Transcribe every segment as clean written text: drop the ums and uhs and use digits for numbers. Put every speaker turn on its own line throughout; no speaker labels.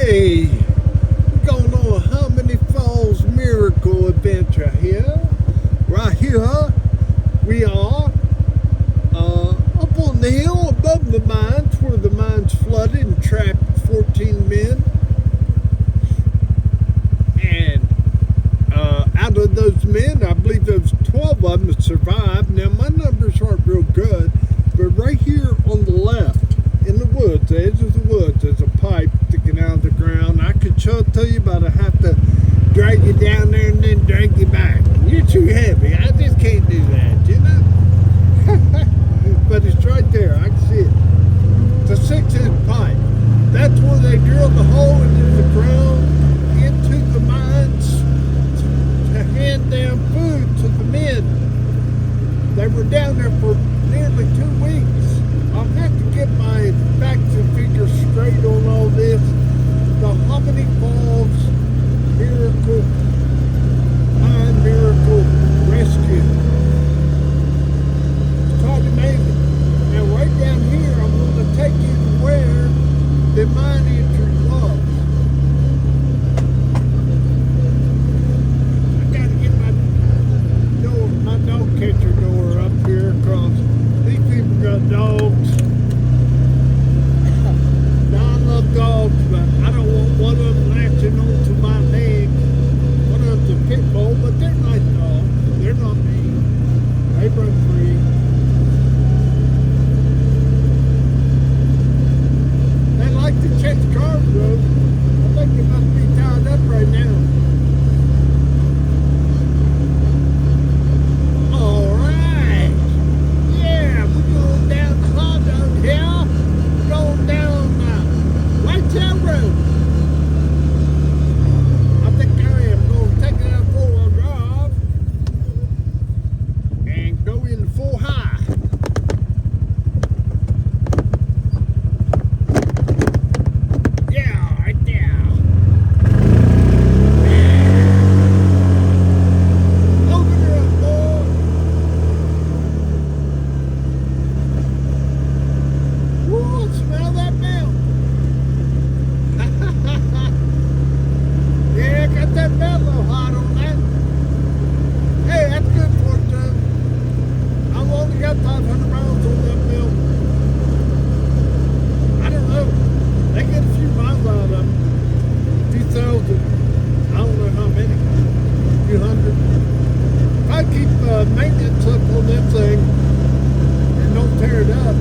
Hey, we're going on a Harmony Falls miracle adventure here. Right here, we are up on the hill above the mines where the mines flooded and trapped 14 men. And out of those men, I believe there was 12 of them that survived. Now, my numbers aren't real good, but right here on the left, in the woods, the edge of the woods, there's a pipe sticking out of the ground. I could show it to you, but I have to drag you down there and then drag you back. You're too heavy. I just can't do that, you know? But it's right there. I can see it. It's a 6-inch pipe. That's where they drilled the hole into the ground, into the mines, to hand down food to the men. They were down there for nearly 2 weeks. I'll have to get my facts and figures straight on all this. The Harmony Falls Miracle Rescue. It's quite amazing. Now right down here, I'm going to take you to where the mine entry was. I got to get my dog catcher door up here across. These people got dogs. Now I love dogs, but I don't want one of them latching onto my leg. One of them's a pit bull, but they're nice dogs. They're not mean. They run free. They like to chase cars, though. I think they must be tied up right now. All right. Yeah, we're going down the Hawdog Hill. Going down Whitetail Road. I think I am going to take it out 4-wheel drive and go in full high. Yeah, right there. Open her up, boy. Whoa, smell that milk. Yeah, got that belt a little hot on that. Hey, that's good for it, too. I've only got 500 miles on that belt. I don't know. They get a few miles out of them. A few thousand. I don't know how many. A few hundred. If I keep maintenance up on that thing and don't tear it up,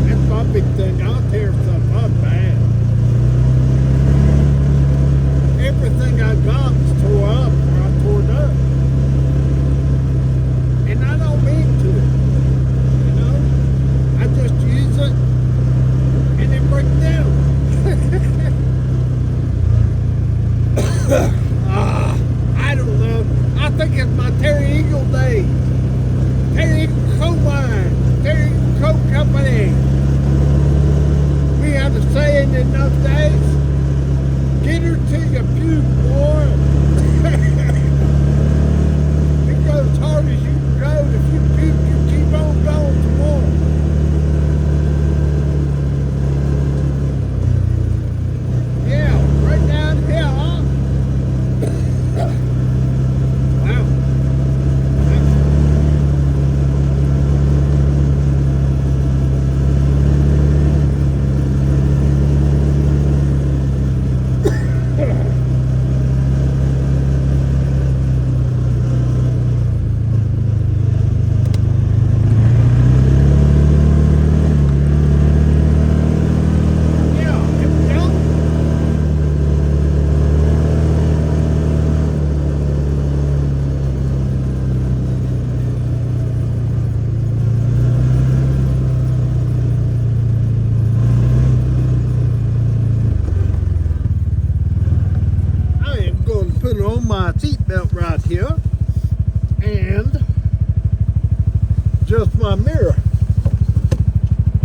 that's my big thing. I'll tear stuff up bad. Everything I got was tore up or I tore it up. And I don't mean to. You know? I just use it and it breaks down. I don't know. I think it's my Terry Eagle day. Terry Eagle Coal Mine. Terry Eagle Coal Company. We had a saying in those days. Get her to your puke, boy. It goes as hard as you can go. If you puke, you keep on going some more. Yeah, right down here, huh? Wow. Put on my seatbelt right here and just my mirror.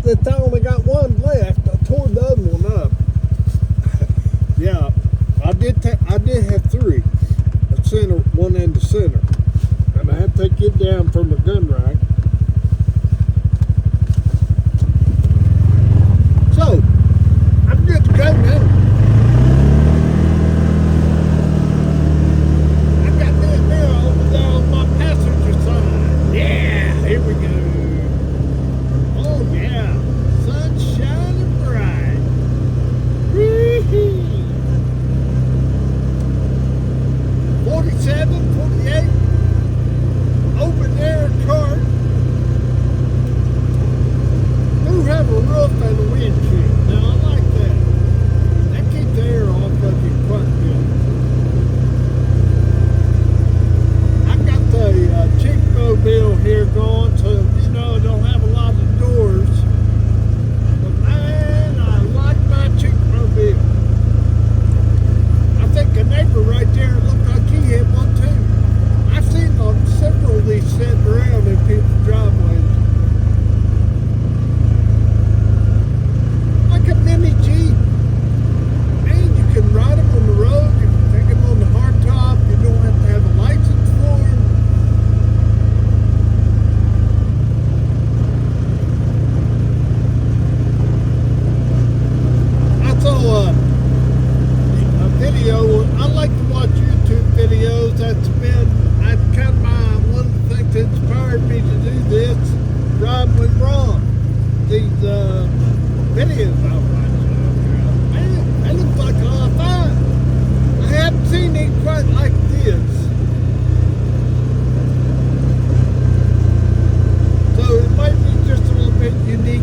That I only got one left. I tore the other one up. Yeah, I did have 3. A center, one in the center, and I had to take it down from a gun rack. So I'm good to go now. like to watch YouTube videos. That's kind of one of the things that inspired me to do this. Ridin with Ron. These videos I watch. Man, that looks like a lot of fun. I haven't seen it quite like this. So it might be just a little bit unique.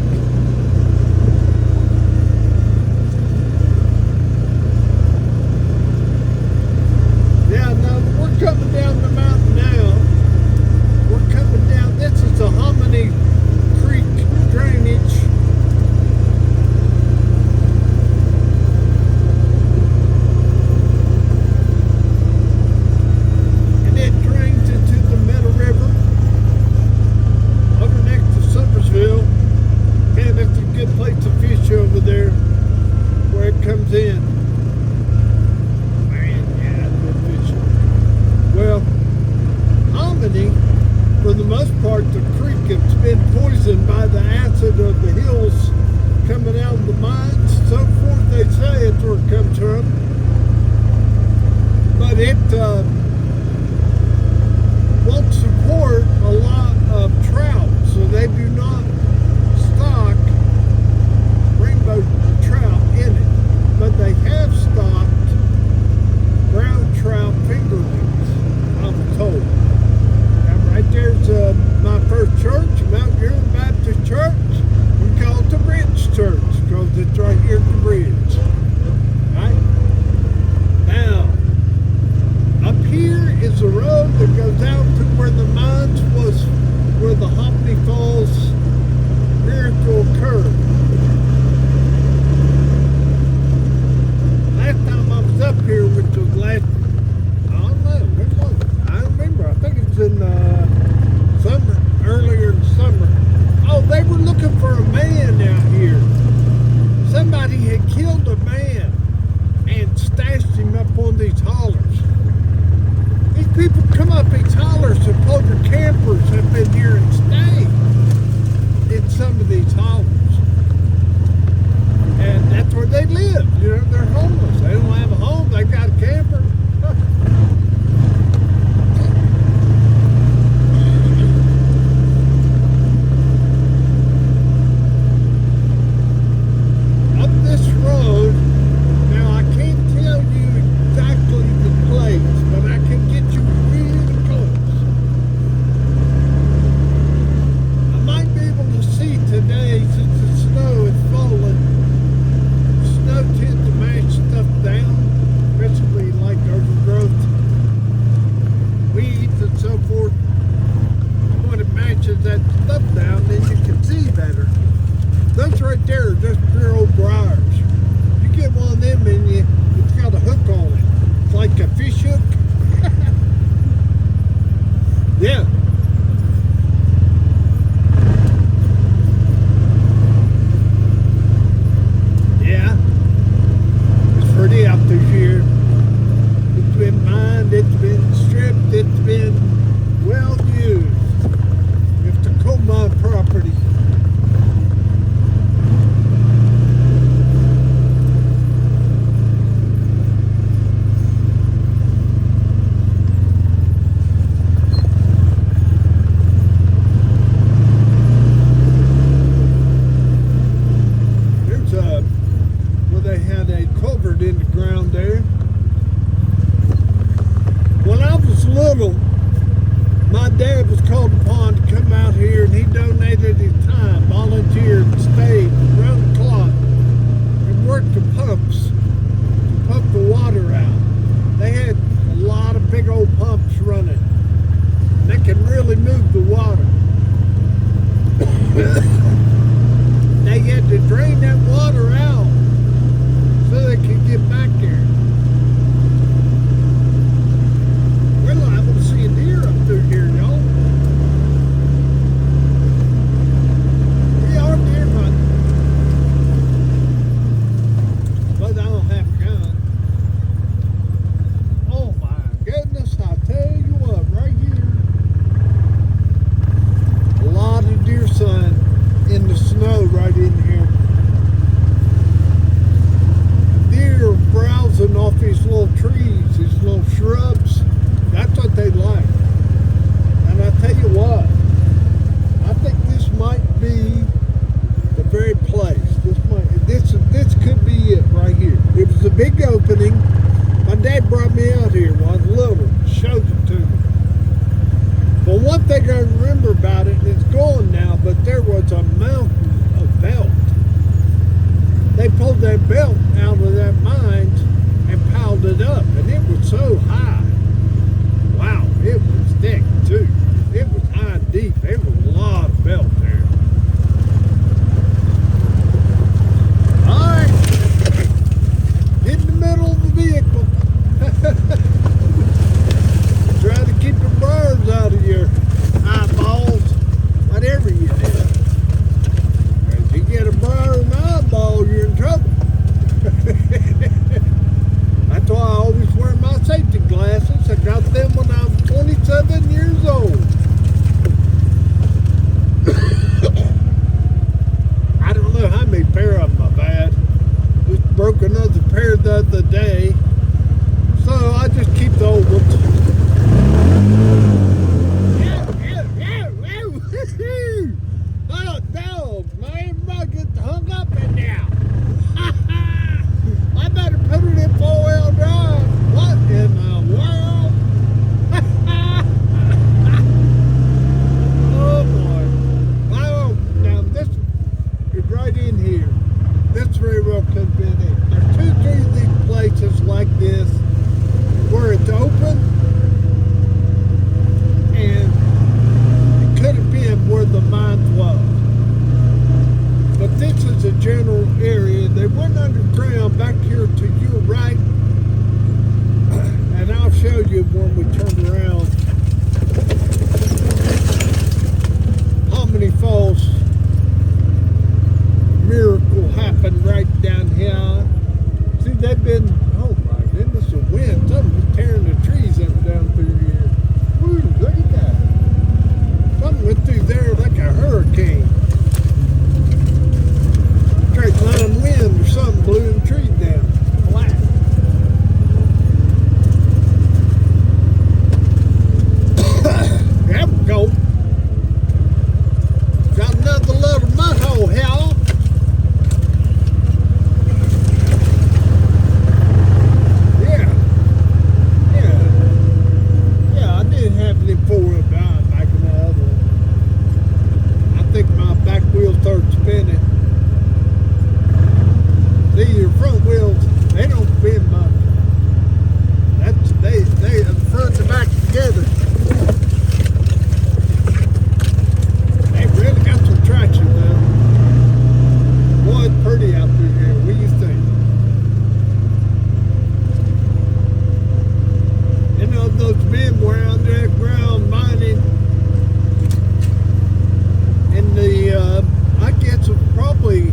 Yeah, now we're coming down the mountain now. We're coming down. This is the Hominy Creek drainage. And it drains into the Middle River over next to Summersville. Man, that's a good place to fish over there where it comes in. Well, Hominy, for the most part, the creek has been poisoned by the acid of the hills coming out of the mines. So forth, they say it's where it comes from. But it won't support a lot of trout, so they do not stock rainbow trout in it. But they have stocked brown trout fingerlings. I'm told. And right there's my first church, Mount Uriel Baptist Church. We call it the Bridge Church because it's right here at the bridge. Right? Now, up here is the road that goes out to where the mines was, where the Hominy Falls miracle occurred. Last time I was up here, which was last, I don't know, when was it? I don't remember. I think it was in summer, earlier in summer. Oh, they were looking for a man out here. Somebody had killed a man and stashed him up on these hollers. These people come up these hollers, suppose their campers have been here and stayed in some of these hollers. And that's where they live. You know, they're homeless. They don't have a home. They got a camper. Up this road, now I can't tell you exactly the place, but I can get you really close. I might be able to see today since the snow is falling. Snow tends to mash stuff down, especially like overgrowth, weeds and so forth. When it matches that stuff down, then you can see better. Those right there are just pure old briars. You get one of them and it's got a hook on it. It's like a fish hook. Yeah. Yeah. It's pretty out this year. It's been mined, it's been stripped, it's been well used. It's the coal mine property. They had a culvert in the ground there. When I was little, my dad was called upon to come out here and he donated his time, volunteered, and stayed around the clock and worked the pumps to pump the water out. They had a lot of big old pumps running. They can really move the water. They had to drain that water out so they could get back there. We're liable to see a deer up through here, y'all. We are deer hunting. But I don't have a gun. Oh my goodness, I tell you what, right here, a lot of deer sign in the snow right in here. big opening. My dad brought me out here when I was little, showed it to me. Well, one thing I remember about it, and it's gone now, but there was a mountain of belt. They pulled that belt out of that mine and piled it up, and it was so high. Wow, it was thick too. It was high and deep. There was a lot of belt there. Alright, get in the middle of the vehicle. Try to keep the burns out of your eyeballs, whatever you do. If you get a burn in the eyeball, you're in trouble. That's why I always wear my safety glasses. I got them when I was 27 years old. I don't know how many pair of them I've had. Just broke another pair the other day. So I just keep the old ones. Oh, dog, man, everybody gets hung up in now. I better put it in 4-wheel drive. What in the world? Oh boy. Oh, now this is right in here. This very well could have been it. There's 2 or 3 of these places like this where it's open, and it could have been where the mine was. But this is a general area. They went underground back here to your right, and I'll show you when we turn around how many false miracle happened right down here. See, they've been, oh my goodness, the wind, something tearing the trees up down through here. Woo, look at that. Something went through there like a hurricane. Straight line wind or something blew the trees down. Flat. There we go. Got another little mud hole here. Four-wheel drive back in the other one. I think my back wheel started spinning. See, your front wheels, they don't spin much. That's they the front and back together. They really got some traction though. Boy, it's pretty out through here. What do you think? You know, those men were underground mining in the, I guess it was probably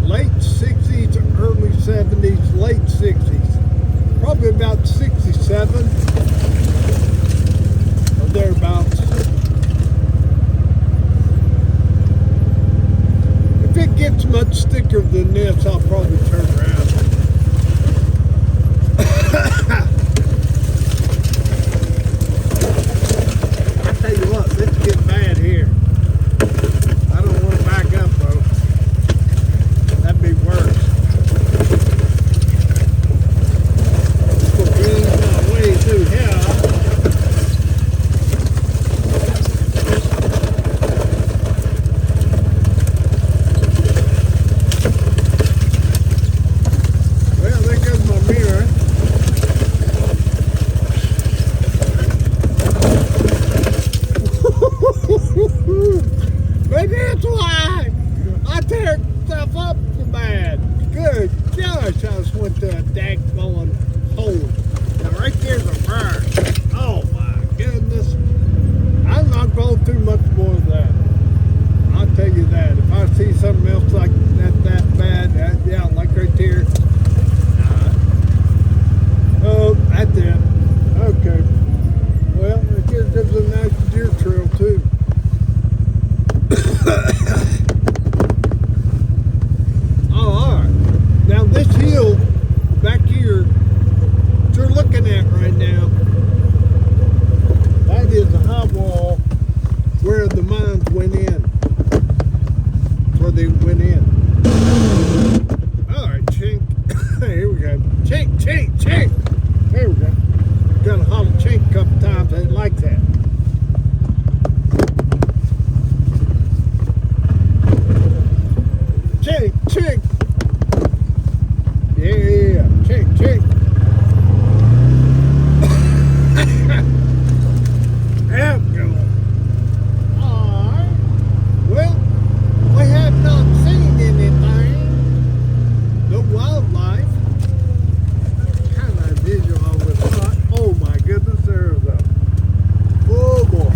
late 60s, early 70s, late 60s. Probably about 67 or thereabouts. If it gets much thicker than this, I'll probably turn around. Tell you what, this is getting bad here. I don't want to back up though. That'd be worse. We'll ease my way through here. Well, there goes my mirror. But that's why I tear stuff up so bad. Good gosh, I just went to a daggone hole. Now right there's a burn. Oh my goodness. I'm not going through much more of that. I'll tell you that. If I see something else like that bad, yeah, like right there. Oh, that's it. Okay. Well, there's a nice deer trail too. Oh, all right. Now this hill back here go. Chink, chink, chink. There we go. Got to holler chink a couple times. They like that. Chink, chink. Yeah, chink, chink. There we go. Alright. Well, we have not seen anything. No wildlife. Kind of visual with that. Oh my goodness, there's a oh boy.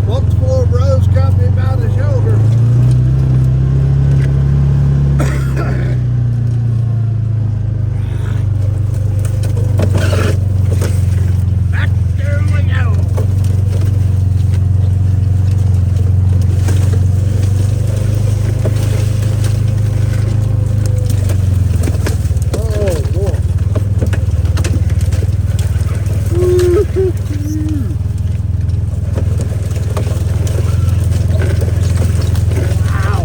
Multiple rows got me by the shoulder. Back there we go. Oh boy. Wow.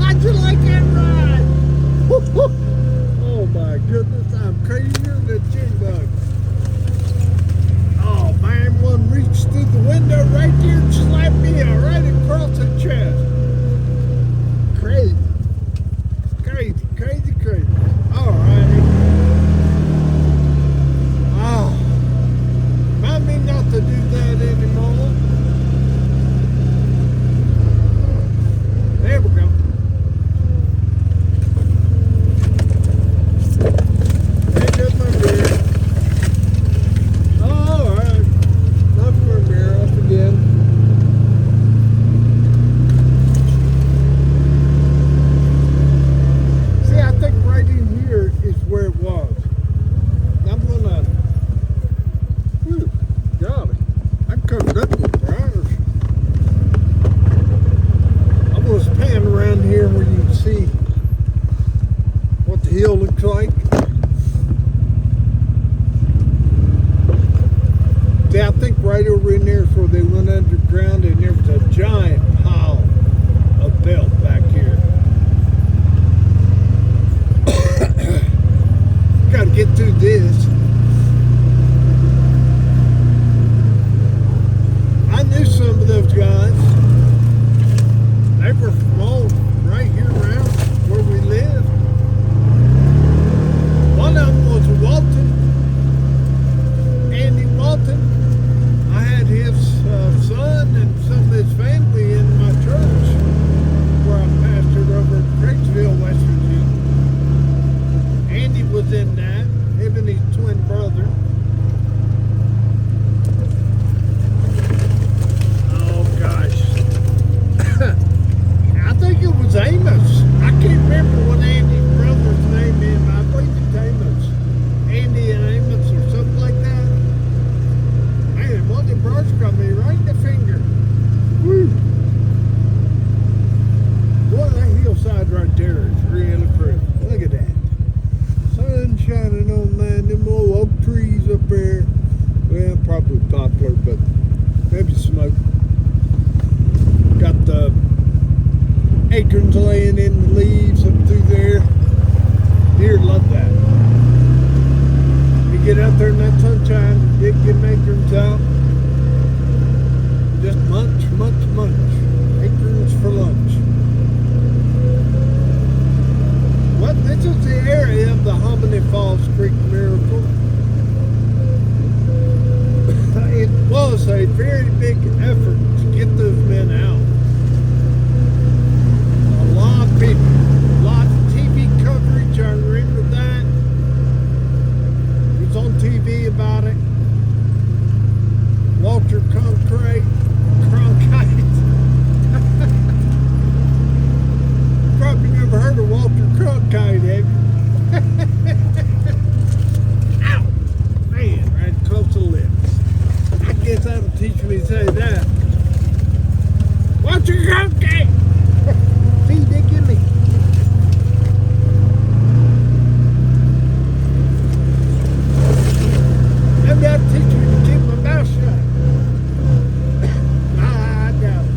How'd you like that ride? Oh my goodness, I'm crazier than a jig bug. Oh man, one reached through the window right there and slapped me right across the chest. Crazy. Crazy, crazy, crazy. Alrighty. Oh. Remind me not to do that anymore. There we go. There goes my mirror. Alright. Knock my mirror off again. See, I think right in here is where it was. I'm gonna. Whew, golly. I'm covered up with briars. I'm gonna pan around here where you can see what the hill looks like. See, I think right over in there is where they went underground, and there was a giant pile of belt back here. Gotta get through this. I knew some of those guys. They were from all right here around where we live. One of them was Walton, Andy Walton. I had his son and some of his family in my church where I pastored over in Craigville, West Virginia. Andy was in that, him and his twin brother. Oh gosh. I think it was Amos. I can't remember what Andy's brother's name is. I believe it's Amos. Andy and Amos or something like that. Man, one of the birds got me right in the finger. Woo! Boy, that hillside right there is really pretty. Look at that. Sun shining on that, them old oak trees up there. Well, probably poplar, but maybe smoke. Got the acorns laying in the leaves up through there. Deer love that. You get out there in that sunshine, dig them acorns out. Just munch, munch, munch. Acorns for lunch. Well, this is the area of the Hominy Falls Creek Miracle. It was a very big effort to get those men out. A lot of people, a lot of TV coverage, I remember that. It was on TV about it. Walter Cronkite. Probably never heard of Walter Cronkite, have you? Ow! Man, right close to the lips. I guess that'll teach me to say that. Walter Cronkite! See, they give me. Maybe that'll teach me to keep my mouth shut. I doubt it.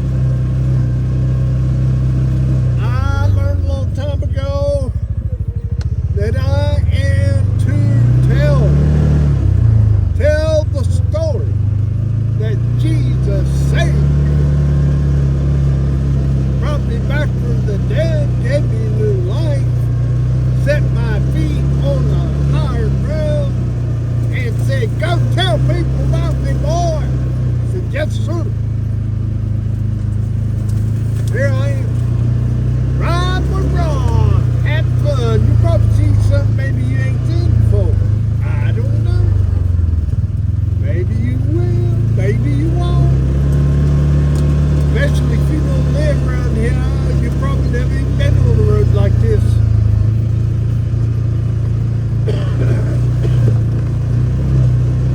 this.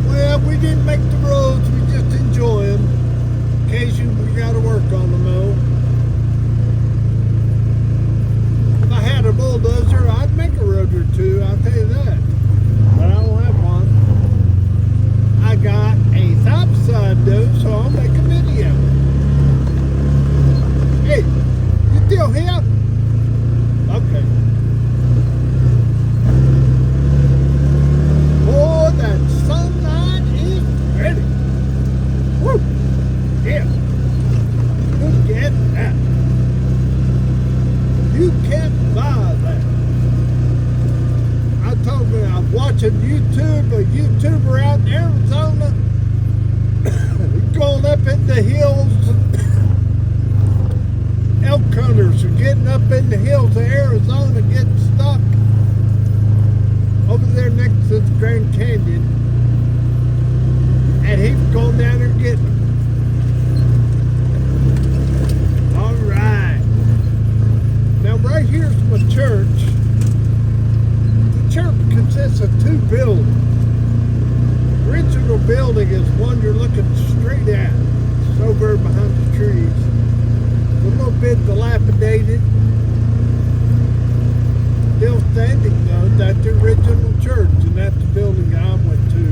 Well, we didn't make the roads, we just enjoy them. Occasionally we gotta work on them though. If I had a bulldozer, I'd make a road or two, I'll tell you that. But I don't have one. I got a topside though, so I'll make a video. Hey, you still here? Okay. Oh, that sunlight is ready. Woo! Yeah. Look at that. You can't buy that. I told me I was watching YouTube, a YouTuber out in Arizona. He's going up in the hills. Elk hunters are getting up in the hills of Arizona, getting stuck over there next to the Grand Canyon. And he's going down there getting them. All right. Now right here's my church. The church consists of two buildings. The original building is one you're looking straight at. It's over behind the trees. A little bit dilapidated. Still standing though. That's the original church, and that's the building I went to.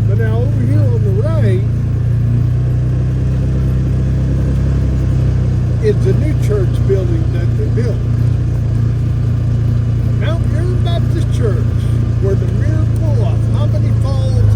But now over here on the right is the new church building that they built. Mount Mary Baptist Church, where the miracle of Hominy Falls